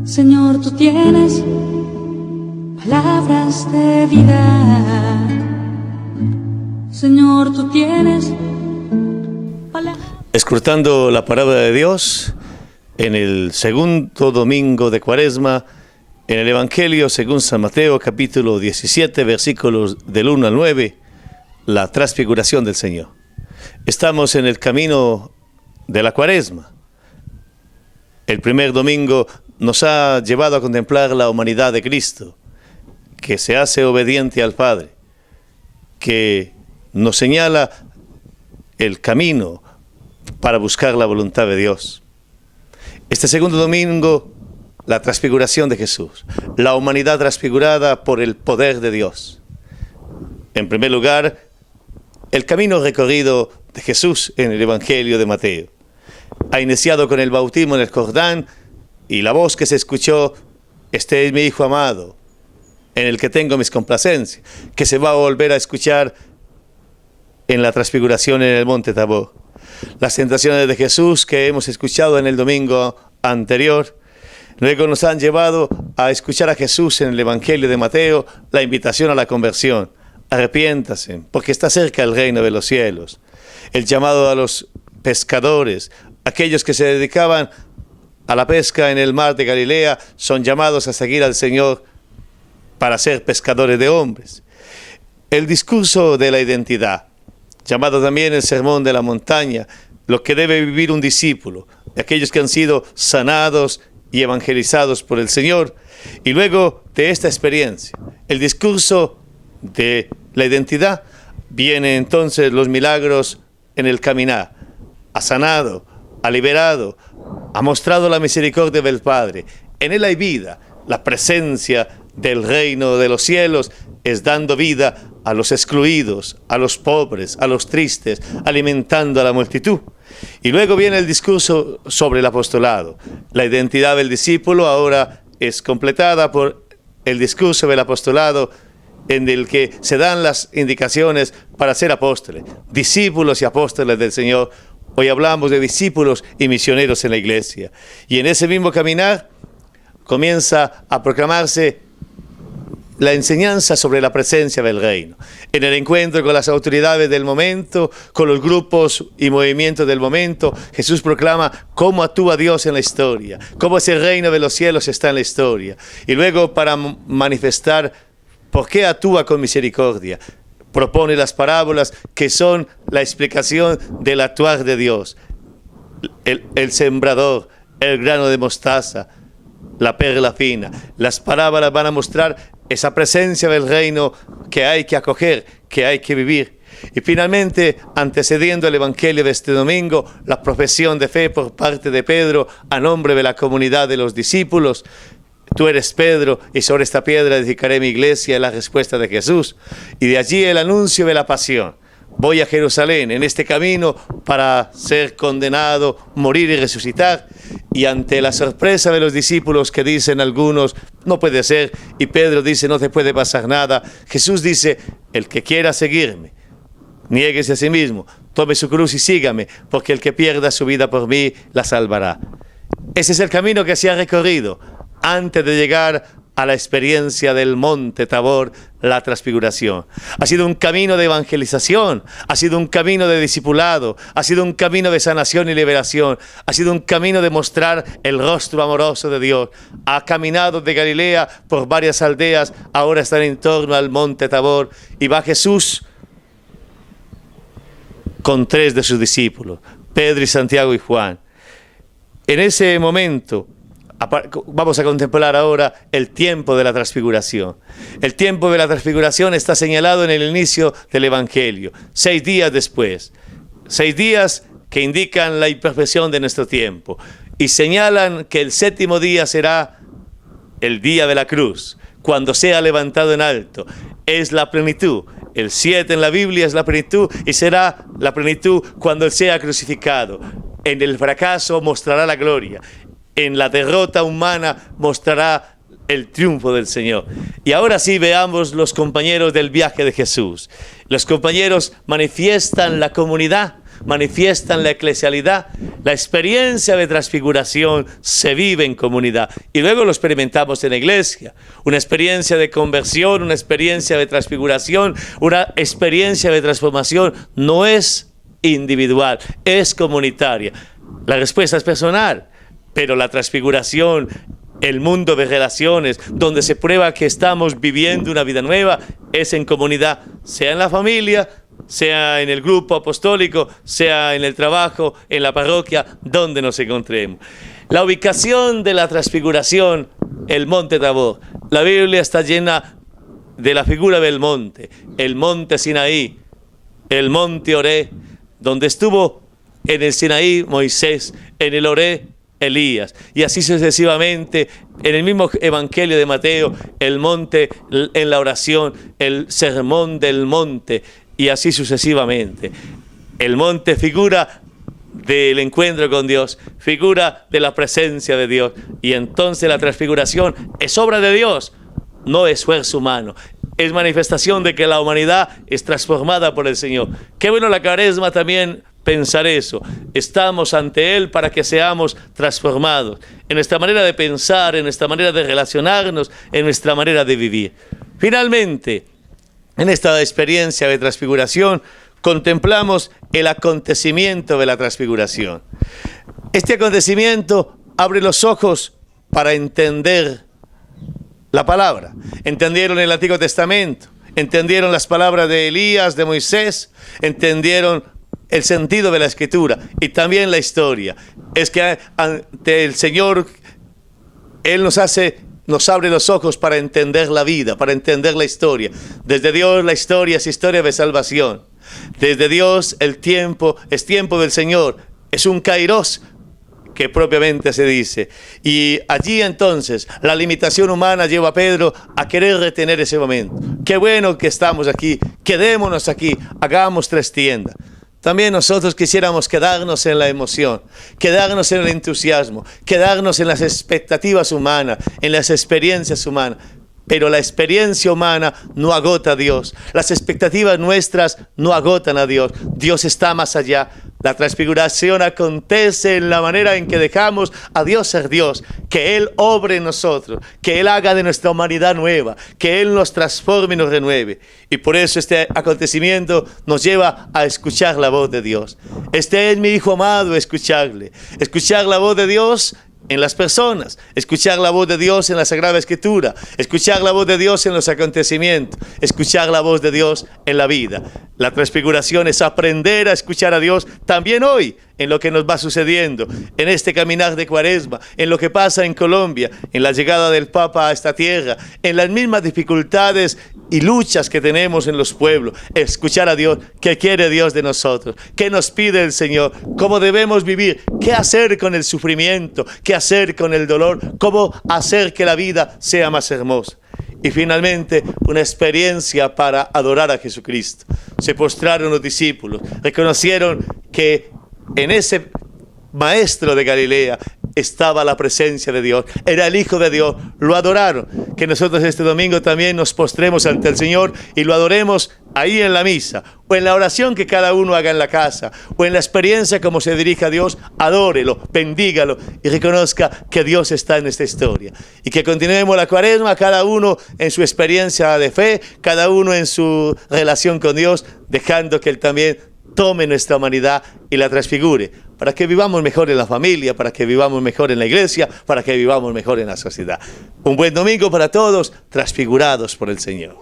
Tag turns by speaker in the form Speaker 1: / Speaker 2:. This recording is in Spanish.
Speaker 1: Señor, tú tienes palabras de vida. Señor, tú tienes palabras.
Speaker 2: Escrutando la palabra de Dios en el segundo domingo de Cuaresma, en el Evangelio según San Mateo, capítulo 17, versículos del 1 al 9, la transfiguración del Señor. Estamos en el camino de la Cuaresma. El primer domingo nos ha llevado a contemplar la humanidad de Cristo, que se hace obediente al Padre, que nos señala el camino para buscar la voluntad de Dios. Este segundo domingo, la transfiguración de Jesús, la humanidad transfigurada por el poder de Dios. En primer lugar, el camino recorrido de Jesús en el Evangelio de Mateo. Ha iniciado con el bautismo en el Jordán y la voz que se escuchó: "Este es mi Hijo amado, en el que tengo mis complacencias", que se va a volver a escuchar en la transfiguración en el monte Tabor. Las tentaciones de Jesús que hemos escuchado en el domingo anterior, luego nos han llevado a escuchar a Jesús en el Evangelio de Mateo, la invitación a la conversión. Arrepiéntase, porque está cerca el reino de los cielos. El llamado a los pescadores, aquellos que se dedicaban a la pesca en el mar de Galilea, son llamados a seguir al Señor para ser pescadores de hombres. El discurso de la identidad, llamado también el sermón de la montaña, lo que debe vivir un discípulo, aquellos que han sido sanados y evangelizados por el Señor. Y luego de esta experiencia, el discurso de la identidad, vienen entonces los milagros en el caminar. Ha sanado, ha liberado, ha mostrado la misericordia del Padre. En él hay vida. La presencia del reino de los cielos es dando vida a los excluidos, a los pobres, a los tristes, alimentando a la multitud. Y luego viene el discurso sobre el apostolado. La identidad del discípulo ahora es completada por el discurso del apostolado, en el que se dan las indicaciones para ser apóstoles, discípulos y apóstoles del Señor. Hoy hablamos de discípulos y misioneros en la iglesia. Y en ese mismo caminar comienza a proclamarse la enseñanza sobre la presencia del reino. En el encuentro con las autoridades del momento, con los grupos y movimientos del momento, Jesús proclama cómo actúa Dios en la historia, cómo ese reino de los cielos está en la historia. Y luego, para manifestar por qué actúa con misericordia, propone las parábolas que son la explicación del actuar de Dios. El sembrador, el grano de mostaza, la perla fina. Las parábolas van a mostrar esa presencia del reino que hay que acoger, que hay que vivir. Y finalmente, antecediendo el Evangelio de este domingo, la profesión de fe por parte de Pedro a nombre de la comunidad de los discípulos. Tú eres Pedro, y sobre esta piedra edificaré mi iglesia, es la respuesta de Jesús. Y de allí el anuncio de la pasión. Voy a Jerusalén en este camino para ser condenado, morir y resucitar. Y ante la sorpresa de los discípulos, que dicen algunos: no puede ser, y Pedro dice: no te puede pasar nada, Jesús dice: el que quiera seguirme, niéguese a sí mismo, tome su cruz y sígame, porque el que pierda su vida por mí la salvará. Ese es el camino que se ha recorrido antes de llegar a la experiencia del monte Tabor, la transfiguración. Ha sido un camino de evangelización, ha sido un camino de discipulado, ha sido un camino de sanación y liberación, ha sido un camino de mostrar el rostro amoroso de Dios. Ha caminado de Galilea por varias aldeas, ahora están en torno al monte Tabor, y va Jesús con 3 de sus discípulos, Pedro y Santiago y Juan. En ese momento vamos a contemplar ahora el tiempo de la transfiguración. El tiempo de la transfiguración está señalado en el inicio del Evangelio, 6 días después. 6 días que indican la imperfección de nuestro tiempo y señalan que el 7º día será el día de la cruz, cuando sea levantado en alto. Es la plenitud. El 7 en la Biblia es la plenitud, y será la plenitud cuando Él sea crucificado. En el fracaso mostrará la gloria. En la derrota humana mostrará el triunfo del Señor. Y ahora sí, veamos los compañeros del viaje de Jesús. Los compañeros manifiestan la comunidad, manifiesta en la eclesialidad, la experiencia de transfiguración se vive en comunidad. Y luego lo experimentamos en la iglesia. Una experiencia de conversión, una experiencia de transfiguración, una experiencia de transformación no es individual, es comunitaria. La respuesta es personal, pero la transfiguración, el mundo de relaciones, donde se prueba que estamos viviendo una vida nueva, es en comunidad, sea en la familia, sea en el grupo apostólico, sea en el trabajo, en la parroquia, donde nos encontremos. La ubicación de la transfiguración, el monte Tabor. La Biblia está llena de la figura del monte, el monte Sinaí, el monte Oré, donde estuvo en el Sinaí Moisés, en el Oré Elías, y así sucesivamente. En el mismo Evangelio de Mateo, el monte en la oración, el sermón del monte, y así sucesivamente. El monte figura del encuentro con Dios, figura de la presencia de Dios, y entonces la transfiguración es obra de Dios, no esfuerzo humano. Es manifestación de que la humanidad es transformada por el Señor. Qué bueno la Cuaresma también pensar eso. Estamos ante Él para que seamos transformados en nuestra manera de pensar, en nuestra manera de relacionarnos, en nuestra manera de vivir. Finalmente, en esta experiencia de transfiguración, contemplamos el acontecimiento de la transfiguración. Este acontecimiento abre los ojos para entender la palabra. Entendieron el Antiguo Testamento, entendieron las palabras de Elías, de Moisés, entendieron el sentido de la Escritura y también la historia. Es que ante el Señor, Él nos abre los ojos para entender la vida, para entender la historia. Desde Dios la historia es historia de salvación. Desde Dios el tiempo es tiempo del Señor. Es un kairos que propiamente se dice. Y allí entonces la limitación humana lleva a Pedro a querer retener ese momento. Qué bueno que estamos aquí, quedémonos aquí, hagamos 3 tiendas. También nosotros quisiéramos quedarnos en la emoción, quedarnos en el entusiasmo, quedarnos en las expectativas humanas, en las experiencias humanas. Pero la experiencia humana no agota a Dios. Las expectativas nuestras no agotan a Dios. Dios está más allá. La transfiguración acontece en la manera en que dejamos a Dios ser Dios, que Él obre en nosotros, que Él haga de nuestra humanidad nueva, que Él nos transforme y nos renueve. Y por eso este acontecimiento nos lleva a escuchar la voz de Dios. Este es mi Hijo amado, escucharle. Escuchar la voz de Dios en las personas, escuchar la voz de Dios en la Sagrada Escritura, escuchar la voz de Dios en los acontecimientos, escuchar la voz de Dios en la vida. La transfiguración es aprender a escuchar a Dios también hoy, en lo que nos va sucediendo, en este caminar de Cuaresma, en lo que pasa en Colombia, en la llegada del Papa a esta tierra, en las mismas dificultades y luchas que tenemos en los pueblos. Escuchar a Dios, qué quiere Dios de nosotros, qué nos pide el Señor, cómo debemos vivir, qué hacer con el sufrimiento, qué hacer con el dolor, cómo hacer que la vida sea más hermosa. Y finalmente, una experiencia para adorar a Jesucristo. Se postraron los discípulos, reconocieron que en ese maestro de Galilea estaba la presencia de Dios, era el Hijo de Dios, lo adoraron. Que nosotros este domingo también nos postremos ante el Señor y lo adoremos ahí en la misa, o en la oración que cada uno haga en la casa, o en la experiencia como se dirige a Dios. Adórelo, bendígalo y reconozca que Dios está en esta historia. Y que continuemos la Cuaresma, cada uno en su experiencia de fe, cada uno en su relación con Dios, dejando que Él también tome nuestra humanidad y la transfigure, para que vivamos mejor en la familia, para que vivamos mejor en la iglesia, para que vivamos mejor en la sociedad. Un buen domingo para todos, transfigurados por el Señor.